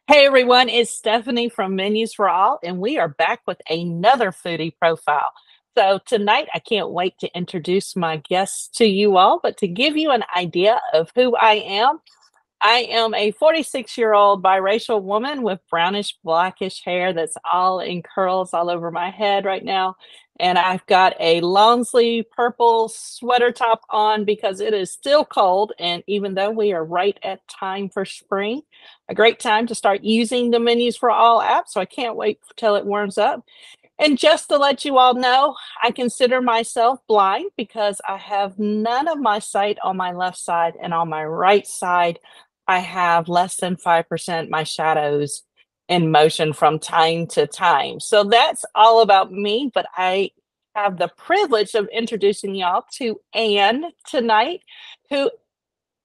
Hey everyone, it's Stephanie from Menus for All, and we are back with another foodie profile. So, tonight I can't wait to introduce my guests to you all, but to give you an idea of who I am a 46-year-old biracial woman with brownish blackish hair that's all in curls all over my head right now. And I've got a long sleeve purple sweater top on because it is still cold. And even though we are right at time for spring, a great time to start using the Menus for All app. So I can't wait till it warms up. And just to let you all know, I consider myself blind because I have none of my sight on my left side, and on my right side, I have less than 5% my shadows in motion from time to time. So that's all about me, but I have the privilege of introducing y'all to Anne tonight, who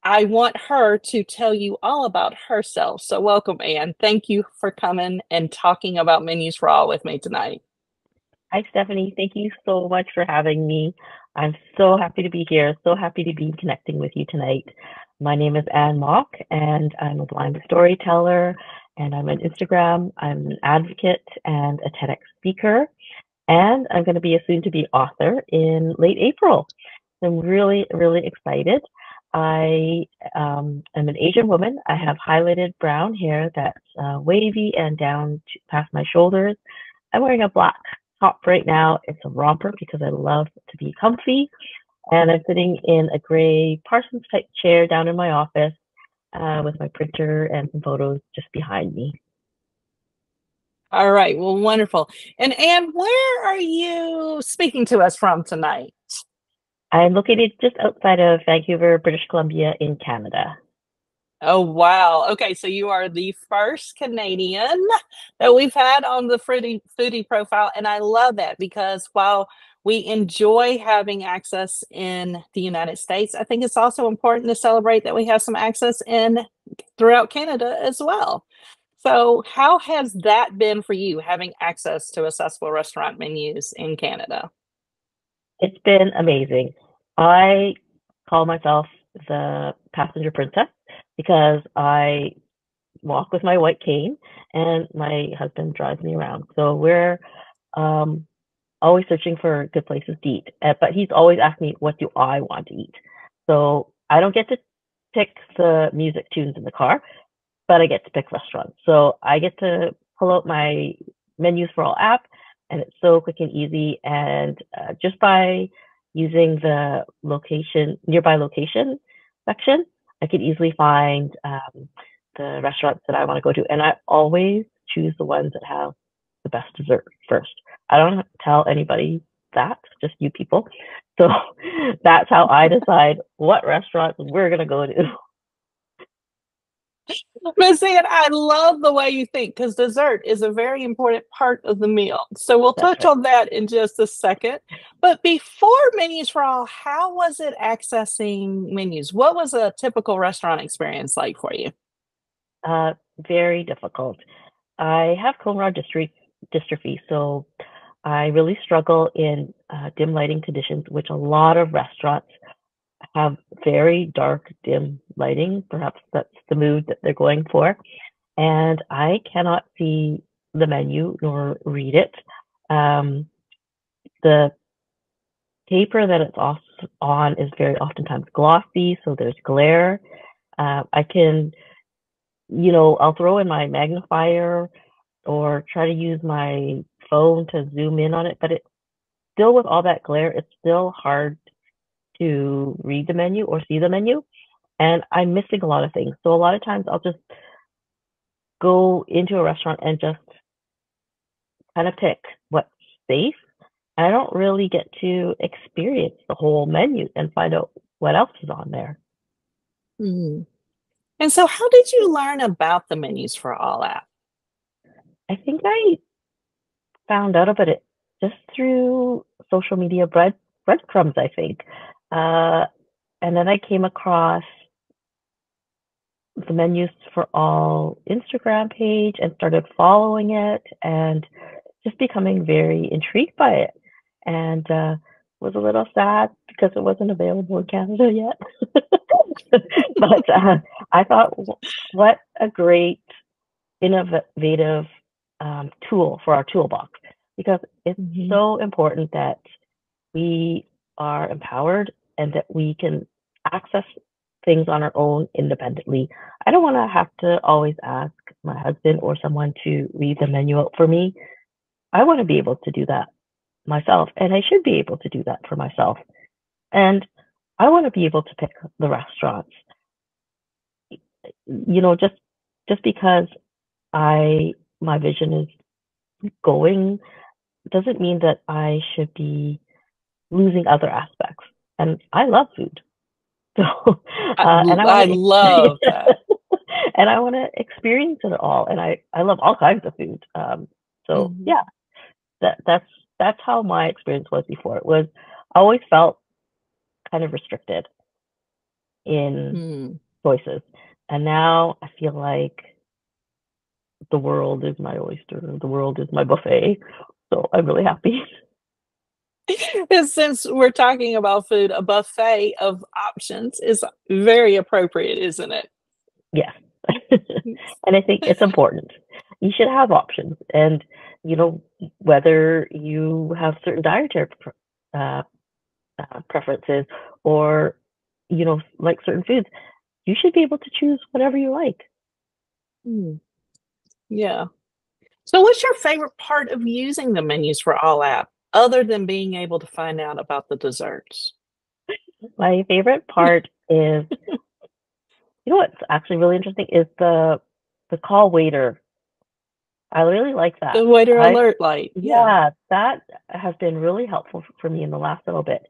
I want her to tell you all about herself. So welcome, Anne. Thank you for coming and talking about Menus for All with me tonight. Hi, Stephanie. Thank you so much for having me. I'm so happy to be here, so happy to be connecting with you tonight. My name is Anne Mock, and I'm a blind storyteller, and I'm on Instagram. I'm an advocate and a TEDx speaker, and I'm going to be a soon to be author in late April. I'm really, really excited. I am an Asian woman. I have highlighted brown hair that's wavy and down past my shoulders. I'm wearing a black top right now. It's a romper because I love to be comfy. And I'm sitting in a gray Parsons type chair down in my office with my printer and some photos just behind me. All right. Well, wonderful. And Anne, where are you speaking to us from tonight? I'm located just outside of Vancouver, British Columbia in Canada. Oh, wow. Okay, so you are the first Canadian that we've had on the foodie profile. And I love that because while we enjoy having access in the United States, I think it's also important to celebrate that we have some access in throughout Canada as well. So, how has that been for you having access to accessible restaurant menus in Canada? It's been amazing. I call myself the passenger princess because I walk with my white cane and my husband drives me around. So we're um, always searching for good places to eat. But he's always asking me, what do I want to eat? So I don't get to pick the music tunes in the car, but I get to pick restaurants. So I get to pull out my Menus for All app, and it's so quick and easy. And just by using the nearby location section, I could easily find the restaurants that I want to go to. And I always choose the ones that have the best dessert first. I don't tell anybody that, just you people. So that's how I decide what restaurants we're going to go to. Miss Ann, I love the way you think because dessert is a very important part of the meal. So we'll That's touch right. on that in just a second. But before Menus for All, how was it accessing menus? What was a typical restaurant experience like for you? Uh, Very difficult. I have cone rod dystrophy, so I really struggle in dim lighting conditions, which a lot of restaurants have very dark, dim lighting. Perhaps that's the mood that they're going for. And I cannot see the menu nor read it. Um, the paper that it's off on is very oftentimes glossy, so there's glare. I can, I'll throw in my magnifier or try to use my phone to zoom in on it, but it still with all that glare, it's still hard to read the menu or see the menu. And I'm missing a lot of things. So a lot of times I'll just go into a restaurant and just kind of pick what's safe. I don't really get to experience the whole menu and find out what else is on there. Mhm. And so, how did you learn about the Menus for All app? I think I found out about it just through social media breadcrumbs, I think. Uh, and then I came across the Menus for All Instagram page and started following it and just becoming very intrigued by it. And was a little sad because it wasn't available in Canada yet. But I thought, what a great innovative tool for our toolbox because it's Mhm. so important that we are empowered and that we can access things on our own independently. I don't want to have to always ask my husband or someone to read the menu out for me. I want to be able to do that myself, and I should be able to do that for myself. And I want to be able to pick the restaurants. Just because I my vision is going doesn't mean that I should be losing other aspects. And I love food. So, and I want I to, love that. and I want to experience it all. And I love all kinds of food. So Mhm. yeah, that's how my experience was before. It was I always felt kind of restricted in Mm. choices, and now I feel like the world is my oyster. The world is my buffet. So I'm really happy. And since we're talking about food, a buffet of options is very appropriate, isn't it? Yes. And I think it's important. You should have options. And, you know, whether you have certain dietary uh, preferences or, like certain foods, you should be able to choose whatever you like. Mm. Yeah. So, what's your favorite part of using the Menus for All app, other than being able to find out about the desserts? My favorite part is, what's actually really interesting is the call waiter. I really like that. The waiter I alert light. Yeah. Yeah, that has been really helpful for me in the last little bit.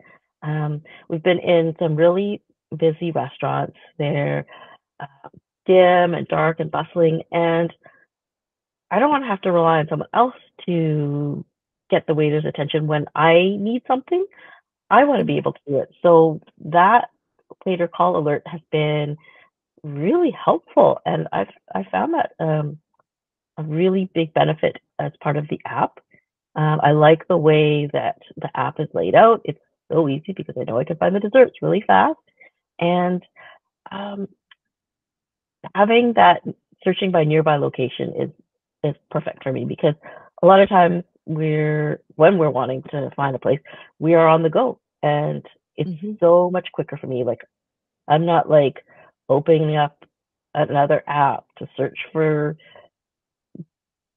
We've been in some really busy restaurants. They're uh, dim and dark and bustling, and I don't want to have to rely on someone else to get the waiter's attention when I need something. I want to be able to do it. So that waiter call alert has been really helpful, and I found that a really big benefit as part of the app. I like the way that the app is laid out. It's so easy because I know I can find the desserts really fast. And um, having that searching by nearby location is perfect for me because a lot of times when we're wanting to find a place, we are on the go, and it's Mhm. so much quicker for me. Like I'm not like opening up another app to search for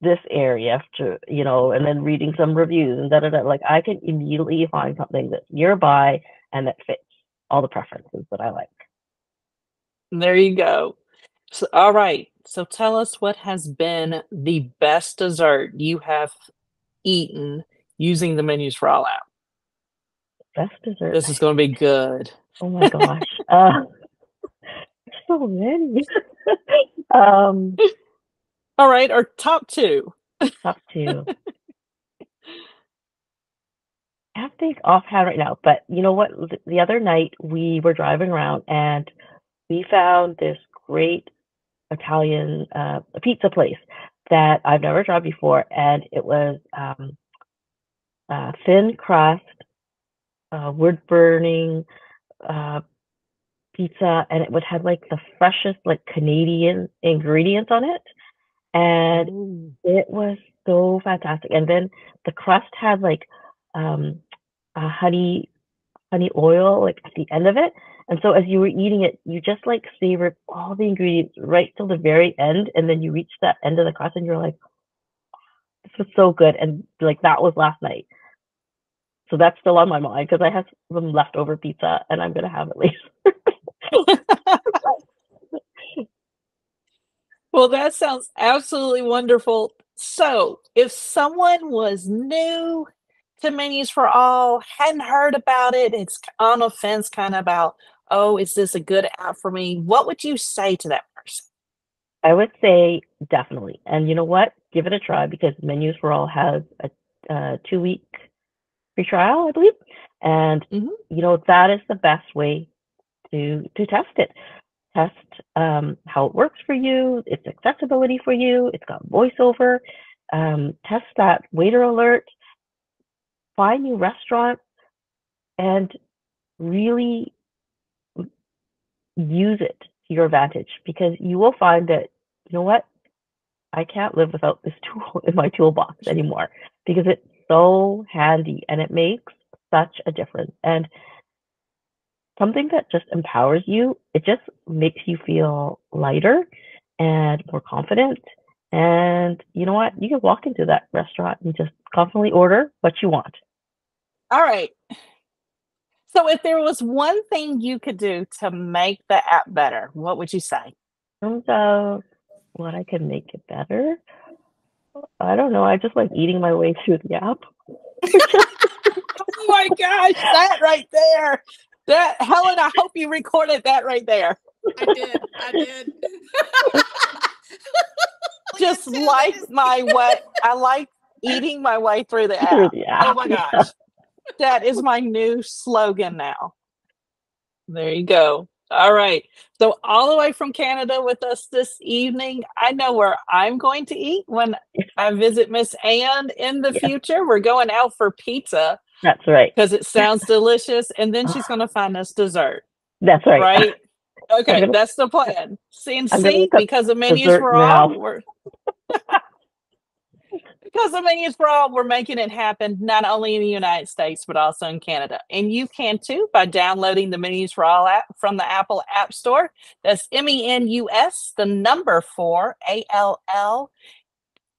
this area to, and then reading some reviews and da da da. Like I can immediately find something that's nearby and that fits all the preferences that I like. There you go. So, all right. So, tell us what has been the best dessert you have eaten using the Menus for All app. Best dessert. This is going to be good. Oh my gosh. So many. um, All right. Our top two. top two. I have to think offhand right now, but you know what? The other night we were driving around and we found this great Italian pizza place that I've never tried before, and it was thin crust, wood burning uh, pizza, and it would have like the freshest like Canadian ingredients on it, and Ooh. it was so fantastic. And then the crust had like um, a honey oil like at the end of it. And so as you were eating it, you just like savored all the ingredients right till the very end, and then you reach that end of the crust, and you're like, "This was so good." And like that was last night, so that's still on my mind because I have some leftover pizza, and I'm gonna have it later. Well, that sounds absolutely wonderful. So, if someone was new to Menus for All, hadn't heard about it, it's on the fence kind of about, oh, is this a good app for me? What would you say to that person? I would say definitely. And you know what? Give it a try because Menus for All has a 2 week free trial, I believe. And Mhm. that is the best way to test it. Test how it works for you, its accessibility for you. It's got voiceover. Test that waiter alert. Find new restaurants and really use it to your advantage because you will find that you know what I can't live without this tool in my toolbox anymore because it's so handy and it makes such a difference. And something that just empowers you, it just makes you feel lighter and more confident. And you know what? You can walk into that restaurant and just confidently order what you want. All right. So if there was one thing you could do to make the app better, what would you say? In terms of what I can make it better, I don't know. I just like eating my way through the app. Oh my gosh, that right there. That Helen, I hope you recorded that right there. I did. I did. Just like my way, I like eating my way through the Through app. the Oh app. my Yeah. gosh. That is my new slogan now. There you go. All right. So all the way from Canada with us this evening. I know where I'm going to eat when I visit Miss Ann in the Yes, future. We're going out for pizza that's right. because it sounds delicious. And then she's going to find us dessert, That's right. right? I'm Okay, gonna that's the plan. I'm gonna CNC, look up dessert now. because of Menus for All, we're making it happen not only in the United States, but also in Canada. And you can too by downloading the Menus for All app from the Apple App Store. That's MENUS, the number 4ALL.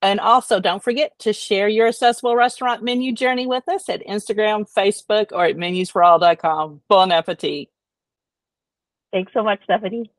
And also, don't forget to share your accessible restaurant menu journey with us at Instagram, Facebook, or at menus4all.com. Bon appetit. Thanks so much, Stephanie.